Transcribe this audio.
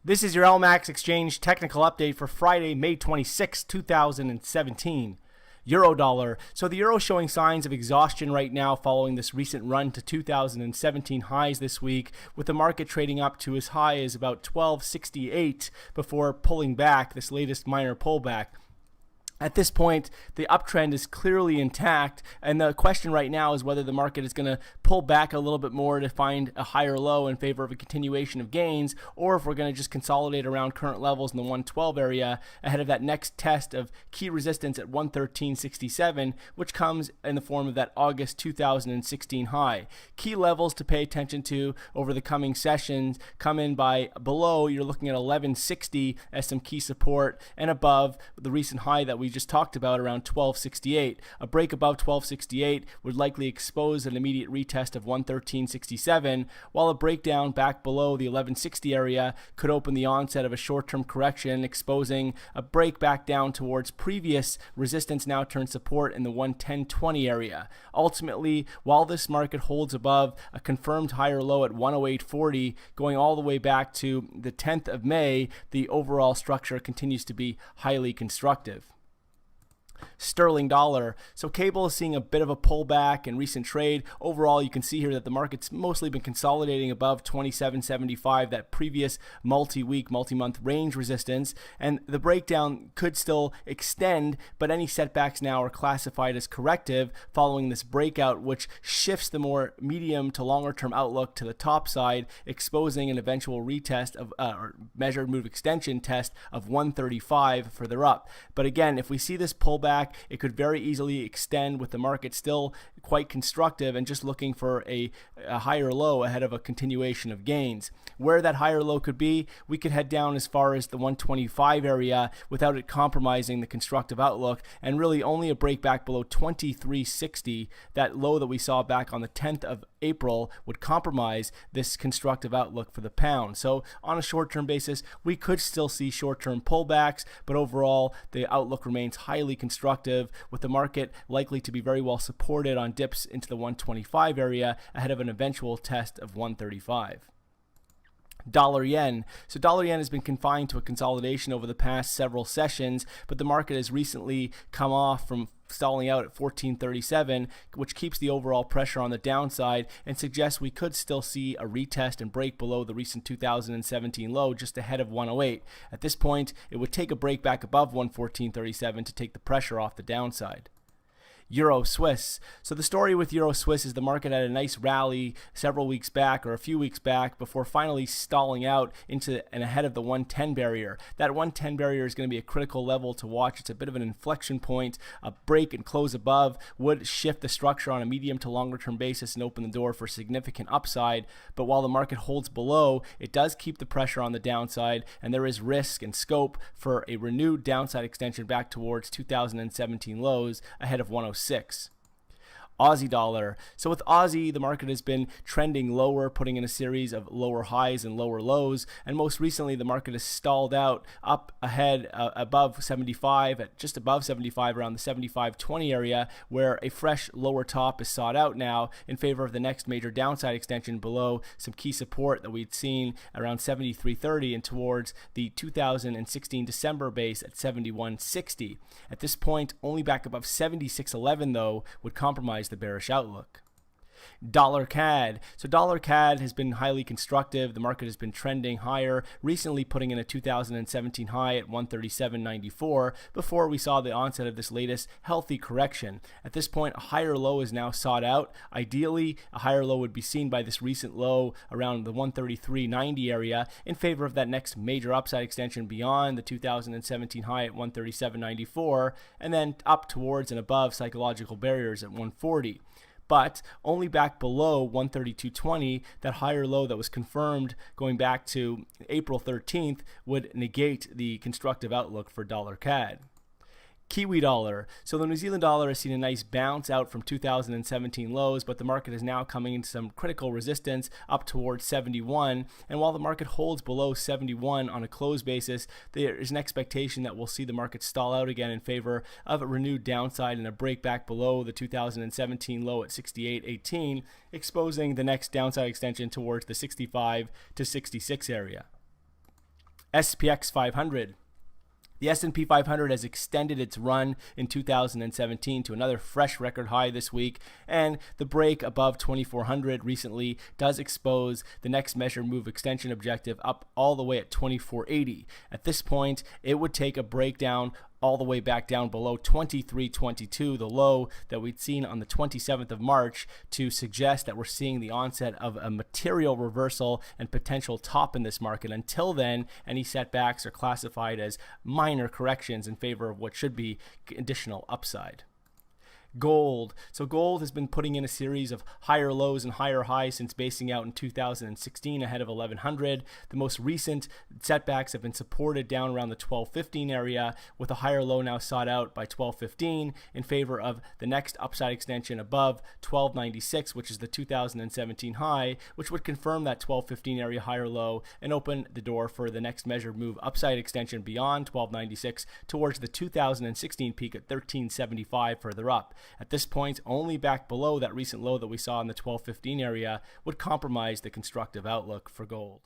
This is your LMAX exchange technical update for Friday, May 26, 2017. Euro dollar. So the euro showing signs of exhaustion right now following this recent run to 2017 highs this week, with the market trading up to as high as about 1268 before pulling back, this latest minor pullback. At this point, the uptrend is clearly intact, and the question right now is whether the market is going to pull back a little bit more to find a higher low in favor of a continuation of gains, or if we're going to just consolidate around current levels in the 112 area ahead of that next test of key resistance at 113.67, which comes in the form of that August 2016 high. Key levels to pay attention to over the coming sessions come in by below, you're looking at 1160 as some key support, and above the recent high that we just talked about around 1268. A break above 1268 would likely expose an immediate retest of 113.67, while a breakdown back below the 1160 area could open the onset of a short-term correction, exposing a break back down towards previous resistance now turned support in the 110.20 area. Ultimately, while this market holds above a confirmed higher low at 108.40, going all the way back to the 10th of May, the overall structure continues to be highly constructive. Sterling dollar. So cable is seeing a bit of a pullback in recent trade. Overall, you can see here that the market's mostly been consolidating above 27.75, that previous multi-week, multi-month range resistance, and the breakdown could still extend, but any setbacks now are classified as corrective following this breakout, which shifts the more medium to longer term outlook to the top side, exposing an eventual retest of or measured move extension test of 135 further up. But again, if we see this pullback, it could very easily extend with the market still quite constructive and just looking for a higher low ahead of a continuation of gains. Where that higher low could be, we could head down as far as the 125 area without it compromising the constructive outlook, and really only a break back below 2360, that low that we saw back on the 10th of April, would compromise this constructive outlook for the pound. So on a short-term basis, we could still see short-term pullbacks, but overall the outlook remains highly constructive, with the market likely to be very well supported on dips into the 125 area ahead of an eventual test of 135. Dollar yen. So dollar yen has been confined to a consolidation over the past several sessions, but the market has recently come off from stalling out at 1437, which keeps the overall pressure on the downside and suggests we could still see a retest and break below the recent 2017 low just ahead of 108. At this point, it would take a break back above 114.37 to take the pressure off the downside. Euro Swiss. So the story with Euro Swiss is the market had a nice rally several weeks back, or a few weeks back, before finally stalling out into and ahead of the 110 barrier. That 110 barrier is going to be a critical level to watch. It's a bit of an inflection point. A break and close above would shift the structure on a medium to longer term basis and open the door for significant upside. But while the market holds below, it does keep the pressure on the downside, and there is risk and scope for a renewed downside extension back towards 2017 lows ahead of 106. Aussie dollar. So with Aussie, the market has been trending lower, putting in a series of lower highs and lower lows, and most recently the market has stalled out up ahead above 75, at just above 75, around the 75.20 area, where a fresh lower top is sought out now in favor of the next major downside extension below some key support that we'd seen around 73.30 and towards the 2016 December base at 71.60. At this point, only back above 76.11 though would compromise the bearish outlook. Dollar CAD. So dollar CAD has been highly constructive. The market has been trending higher, recently putting in a 2017 high at 137.94 before we saw the onset of this latest healthy correction. At this point, a higher low is now sought out. Ideally, a higher low would be seen by this recent low around the 133.90 area in favor of that next major upside extension beyond the 2017 high at 137.94, and then up towards and above psychological barriers at 140. But only back below 132.20, that higher low that was confirmed going back to April 13th would negate the constructive outlook for dollar CAD. Kiwi dollar. So the New Zealand dollar has seen a nice bounce out from 2017 lows, but the market is now coming into some critical resistance up towards 71. And while the market holds below 71 on a close basis, there is an expectation that we'll see the market stall out again in favor of a renewed downside and a break back below the 2017 low at 68.18, exposing the next downside extension towards the 65 to 66 area. SPX 500. The S&P 500 has extended its run in 2017 to another fresh record high this week, and the break above 2400 recently does expose the next measure move extension objective up all the way at 2480. At this point, it would take a breakdown all the way back down below 2322, the low that we'd seen on the 27th of March, to suggest that we're seeing the onset of a material reversal and potential top in this market. Until then, any setbacks are classified as minor corrections in favor of what should be additional upside. Gold. So gold has been putting in a series of higher lows and higher highs since basing out in 2016 ahead of 1100. The most recent setbacks have been supported down around the 1215 area, with a higher low now sought out by 1215 in favor of the next upside extension above 1296, which is the 2017 high, which would confirm that 1215 area higher low and open the door for the next measured move upside extension beyond 1296 towards the 2016 peak at 1375 further up. At this point, only back below that recent low that we saw in the 1215 area would compromise the constructive outlook for gold.